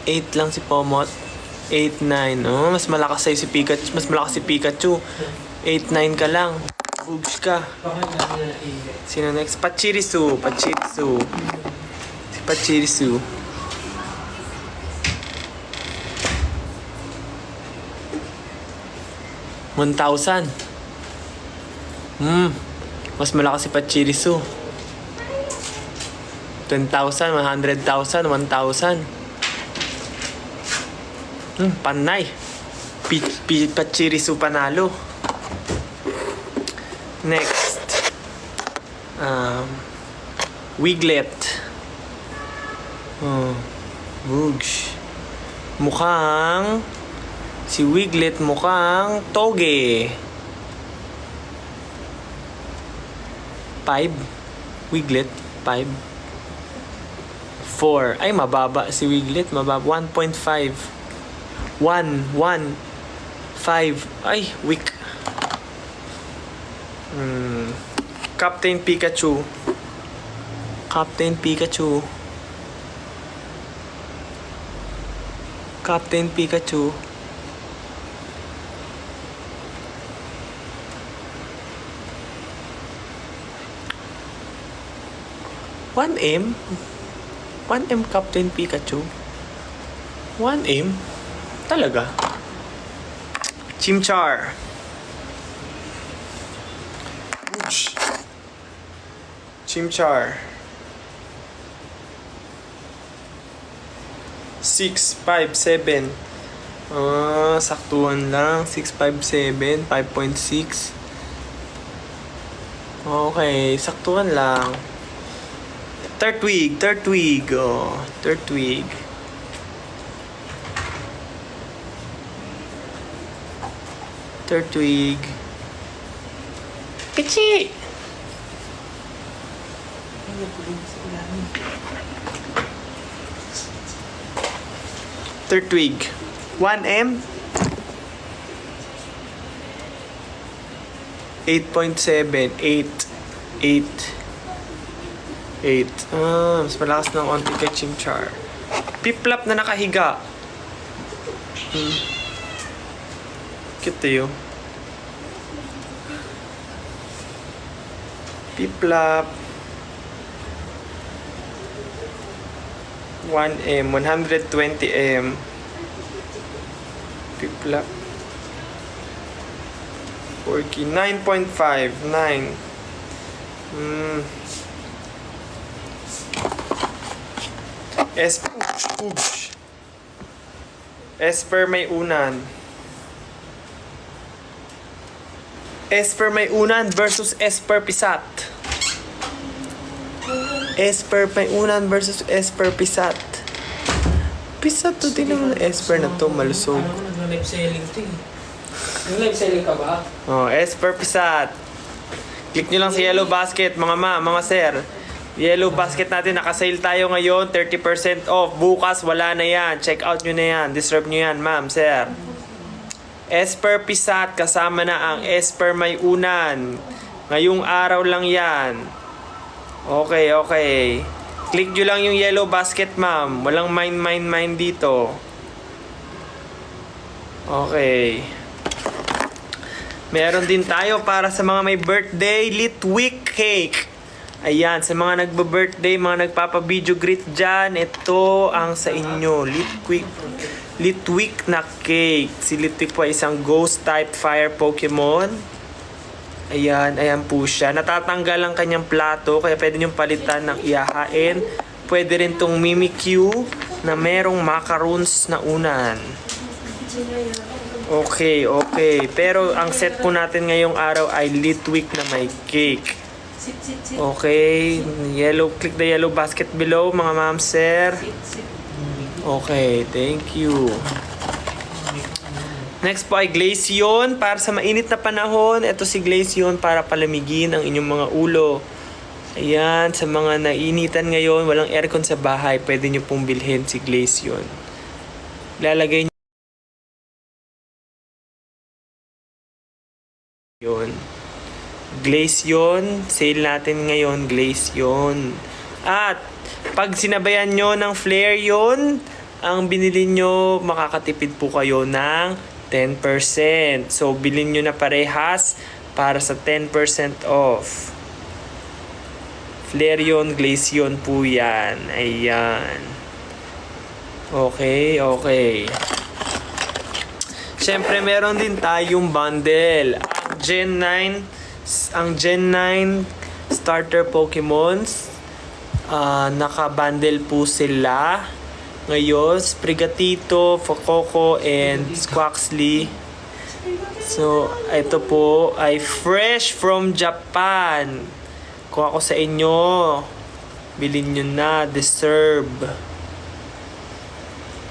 8 lang si Pomot. 8, 9. Oh, mas malakas sa'yo si Pikachu. Mas malakas si Pikachu. 8, 9 ka lang. Bugs ka. Sino next? Pachirisu. Pachirisu. Si Pachirisu. $1,000. Mas malakas si Pachirisu. 10,000, 100,000, 1,000. Panay. Pachirisu panalo. Next. Wiglet. Bugs. Mukhang si Wiglet mukhang toge. 5. Wiglet 5. 4. Ay, mababa si Wiglet. Mababa. 1.5. 1. 5. Ay, weak. Captain Pikachu. Captain Pikachu. Captain Pikachu. $1M? 1M Captain Pikachu? 1M? Talaga? Chimchar. Chimchar. 6, 5, 7. Saktuhan lang. 6, 5, 7. 5.6. Okay, saktuhan lang. Turtwig. Oh, Turtwig. Turtwig. Pichi! Turtwig. 1M. 8.7. 8. Mas malakas ng onti kay Chimchar. Piplap na nakahiga. Cute yun. Piplap. 1M. 120M. Piplap. Porky. 9.5. 9. Esper may unan. Esper may unan versus Esper Pisat. Esper may unan versus Esper Pisat. Pisat to din naman Esper na to, malusog. Ano nag-live selling to eh. Nag-live selling ka ba? Esper Pisat. Click nyo lang sa Yellow Basket, mga mga sir. Yellow Basket natin, nakasale tayo ngayon, 30% off. Bukas, wala na yan. Check out nyo na yan. Deserve nyo yan, ma'am, sir. Esper Pisat, kasama na ang Esper may unan. Ngayong araw lang yan. Okay. Click nyo lang yung Yellow Basket, ma'am. Walang mine dito. Okay. Meron din tayo para sa mga may birthday, Litwick Cake. Ayan, sa mga nagba-birthday, mga nagpapa-video greet dyan, ito ang sa inyo, Litwick na cake. Si Litwick po ay isang ghost type fire Pokemon. Ayan po siya. Natatanggal ang kanyang plato, kaya pwede niyong palitan ng ihahain. Pwede rin tong Mimikyu na merong macaroons na unan. Okay. Pero ang set po natin ngayong araw ay Litwick na may cake. Okay, click the yellow basket below, mga ma'am, sir. Okay, thank you. Next po ay Glaceon. Para sa mainit na panahon, ito si Glaceon para palamigin ang inyong mga ulo. Ayan, sa mga nainitan ngayon, walang aircon sa bahay, pwede nyo pong bilhin si Glaceon. Lalagay nyo yun. Glaceon, sale natin ngayon, Glaceon. At pag sinabayan nyo ng Flareon, ang binili nyo, makakatipid po kayo ng 10%. So, bilhin nyo na parehas para sa 10% off. Flareon Glaceon po yan. Ayan. Okay, okay. Siyempre, meron din tayong bundle. Ang Gen 9 starter Pokemons. Naka-bundle po sila. Ngayon, Sprigatito, Fuecoco, and Squaxly. So, ito po ay fresh from Japan. Kung ako sa inyo, bilhin nyo na, deserve.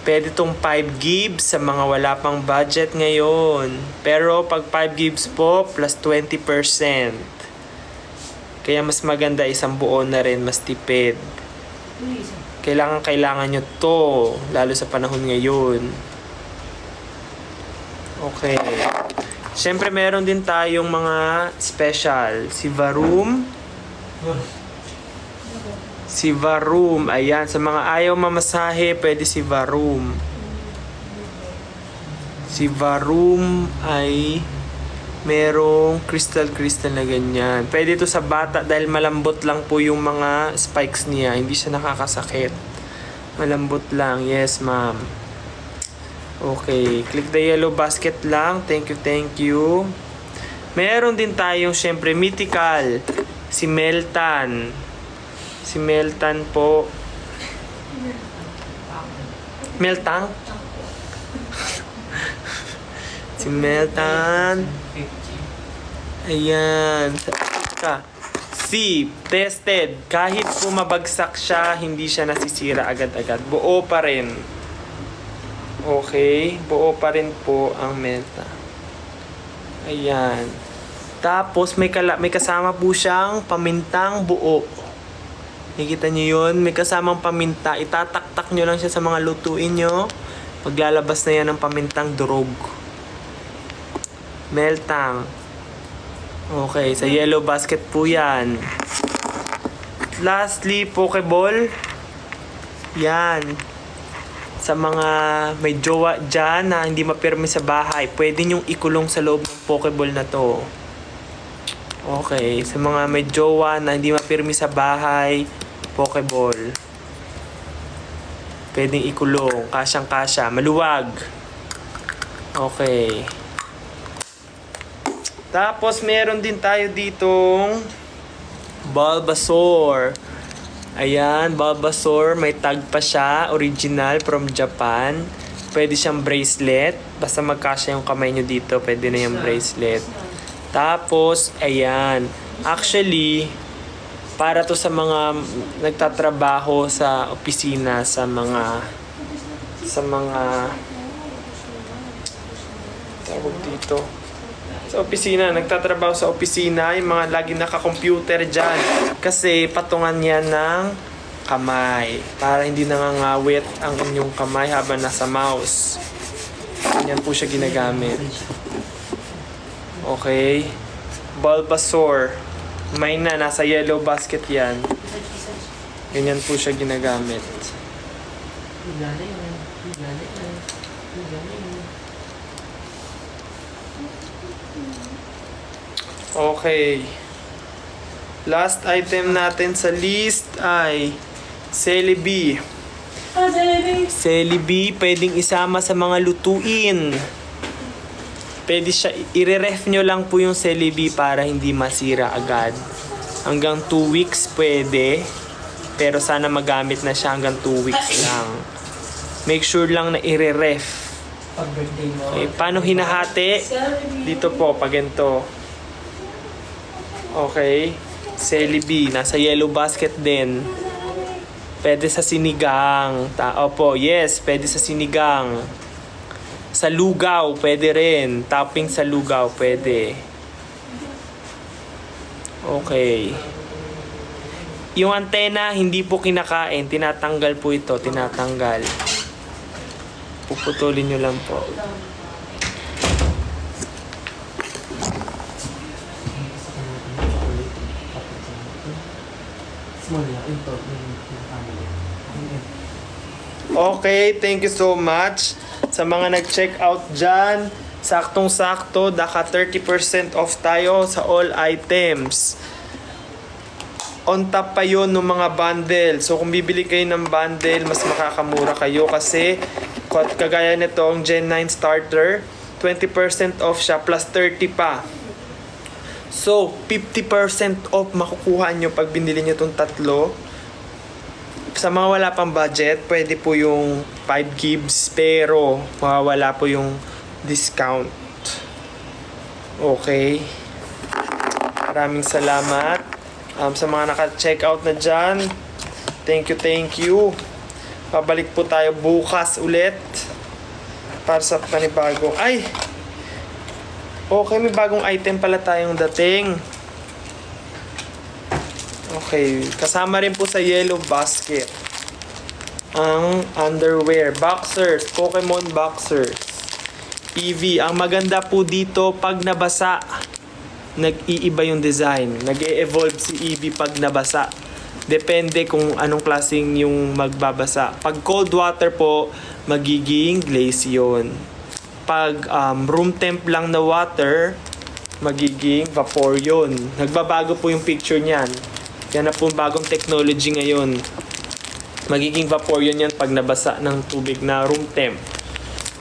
Pwede itong 5 gigs sa mga wala pang budget ngayon. Pero pag 5 gigs po, plus 20%. Kaya mas maganda isang buo na rin, mas tipid. Kailangan nyo to, lalo sa panahon ngayon. Okay. Siyempre meron din tayong mga special. Si Varoom. Ayan. Sa mga ayaw mamasahe, pwede si Varoom. Si Varoom ay merong crystal na ganyan. Pwede ito sa bata dahil malambot lang po yung mga spikes niya. Hindi siya nakakasakit. Malambot lang. Yes, ma'am. Okay. Click the yellow basket lang. Thank you. Meron din tayong syempre mythical. Si Meltan. Si Meltan po. Meltang? Si Meltan. Ayan. Tested. Kahit po mabagsak siya, hindi siya nasisira agad-agad. Buo pa rin. Okay. Buo pa rin po ang Melta. Ayan. Tapos may kasama po siyang pamintang buo. Nakikita nyo yun? May kasamang paminta. Itataktak nyo lang siya sa mga lutuin nyo. Maglalabas na yan ng pamintang durog. Meltang. Okay, sa yellow basket po yan. Lastly, Pokeball. Yan. Sa mga may jowa dyan na hindi mapirmi sa bahay, pwede nyong ikulong sa loob ng Pokeball na to. Okay, sa mga may jowa na hindi mapirmi sa bahay, Pokeball. Pwedeng ikulong. Kasyang-kasya. Maluwag. Okay. Tapos, meron din tayo ditong Bulbasaur. Ayan, Bulbasaur. May tag pa siya. Original from Japan. Pwede siyang bracelet. Basta magkasya yung kamay nyo dito, pwede na yung bracelet. Tapos, ayan. Actually, para to sa mga nagtatrabaho sa opisina, sa mga tawag dito. Sa opisina, nagtatrabaho sa opisina, yung mga lagi naka-computer dyan. Kasi patungan yan ng kamay. Para hindi nangangawit ang inyong kamay habang nasa mouse. Ganyan po siya ginagamit. Okay. Bulbasaur. May nasa yellow basket yan. Ganyan po siya ginagamit. Okay. Last item natin sa list ay Celebi. Celebi, pwedeng isama sa mga lutuin. Pwede siya, i-ref nyo lang po yung Celebi para hindi masira agad. Hanggang 2 weeks pwede. Pero sana magamit na siya hanggang 2 weeks lang. Make sure lang na i-ref. Okay, paano hinahati? Dito po, pag ganito. Okay. Celebi, nasa yellow basket din. Pwede sa sinigang. Opo, yes, pwede sa sinigang. Sa lugaw, pwede rin. Topping sa lugaw, pwede. Okay. Yung antena, hindi po kinakain. Tinatanggal po ito. Tinatanggal. Puputulin nyo lang po. Okay, thank you so much. Sa mga nag-check out dyan, saktong-sakto, naka 30% off tayo sa all items. On top pa yun ng mga bundle. So kung bibili kayo ng bundle, mas makakamura kayo kasi kagaya nito ang Gen 9 starter, 20% off siya plus 30 pa. So 50% off makukuha nyo pag binili nyo itong tatlo. Sa mga wala pang budget, pwede po yung 5 gigs pero mawawala po yung discount. Okay. Maraming salamat. Sa mga naka-check out na dyan, thank you. Pabalik po tayo bukas ulit para sa panibago. Ay! Okay, may bagong item pala tayong dating. Okay, kasama rin po sa yellow basket ang underwear, boxers, Pokemon boxers. Eevee, ang maganda po dito pag nabasa, nag-iiba yung design. Nag-e-evolve si Eevee pag nabasa. Depende kung anong klaseng yung magbabasa. Pag cold water po, magiging glaze yun. Pag room temp lang na water, magiging vapor yun. Nagbabago po yung picture niyan. Yan na po bagong technology ngayon. Magiging vapor yun yan pag nabasa ng tubig na room temp.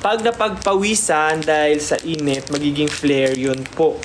Pag napagpawisan dahil sa init, magiging flare yun po.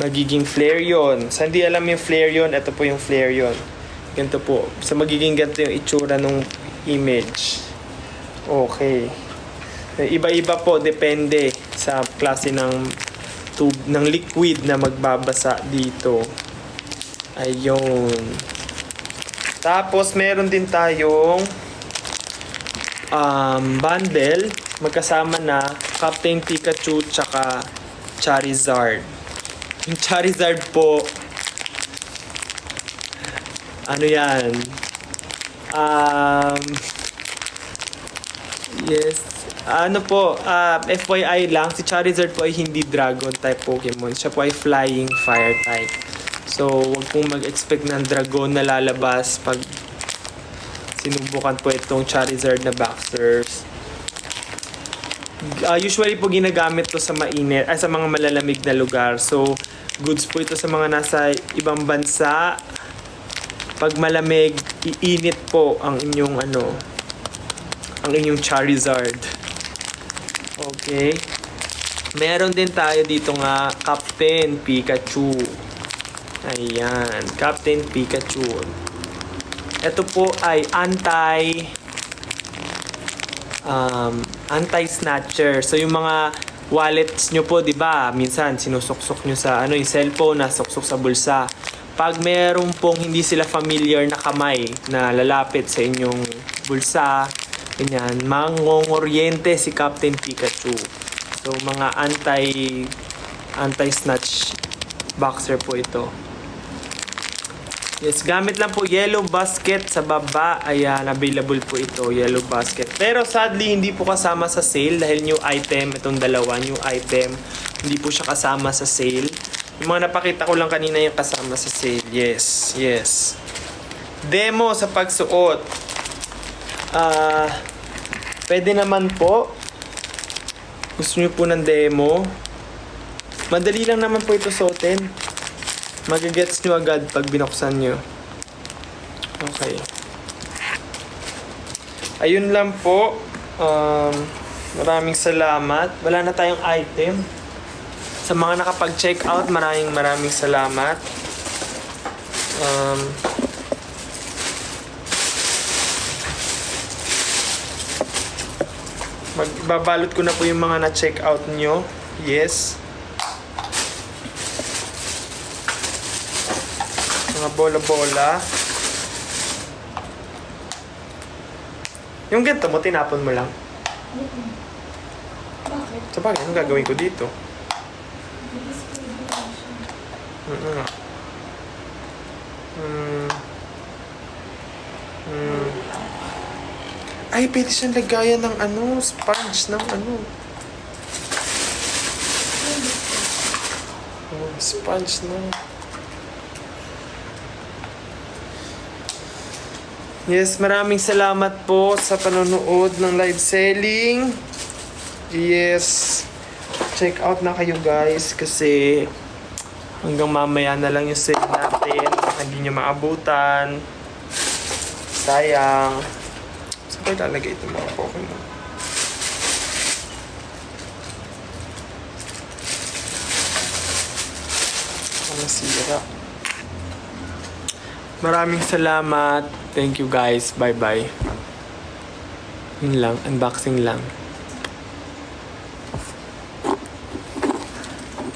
Magiging flare yun. Sa hindi alam yung flare yun, ito po yung flare yun. Ganito po. So magiging ganito yung itsura ng image. Okay. Iba-iba po, depende sa klase ng ng liquid na magbabasa dito. Ayun. Tapos meron din tayong bundle magkasama na Captain Pikachu tsaka Charizard. Yung Charizard po, ano yan? Yes. Ano po, FYI lang, si Charizard po ay hindi dragon type Pokemon. Siya po ay flying fire type. So, huwag pong mag-expect ng dragon na lalabas pag sinubukan po itong Charizard na boxers. Usually po ginagamit to sa mainit, sa mga malalamig na lugar. So, goods po ito sa mga nasa ibang bansa. Pag malamig, iinit po ang inyong ang inyong Charizard. Okay. Meron din tayo dito nga Captain Pikachu. Ayan, Captain Pikachu. Ito po ay anti-snatcher. So yung mga wallets nyo po, 'di ba? Minsan sinusuksok nyo sa yung cellphone, nasuksok sa bulsa. Pag meron pong hindi sila familiar na kamay na lalapit sa inyong bulsa, ganyan, mangongoryente si Captain Pikachu. So mga anti-snatch boxer po ito. Yes, gamit lang po yellow basket sa baba. Ayan, available po ito, yellow basket. Pero sadly, hindi po kasama sa sale dahil new item, itong dalawa, new item. Hindi po siya kasama sa sale. Yung mga napakita ko lang kanina yung kasama sa sale. Yes, yes. Demo sa pagsuot. Pwede naman po. Gusto nyo po ng demo. Madali lang naman po ito suotin. Magigets nyo agad pag binuksan nyo. Okay. Ayun lang po. Maraming salamat. Wala na tayong item. Sa mga nakapag-check out, maraming salamat. Magbabalot ko na po yung mga na-check out nyo. Yes. Mga bola-bola. Yung ganito mo, tinapon mo lang. Bakit? Sa bagay, anong gagawin ko dito? Ay, pwede siyang lagayan ng sponge ng sponge ng... Yes, maraming salamat po sa panonood ng live selling. Yes. Check out na kayo guys kasi hanggang mamaya na lang yung sale natin. Hindi nyo maabutan. Sayang. Saan ko ilalagay ito mga Pokemon? Ang nasira. Maraming salamat. Thank you guys. Bye-bye. Yun lang. Unboxing lang.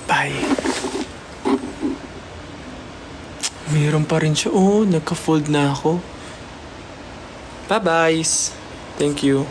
Bye. Mayroon pa rin siya. Oh, nagka-fold na ako. Bye-bye. Thank you.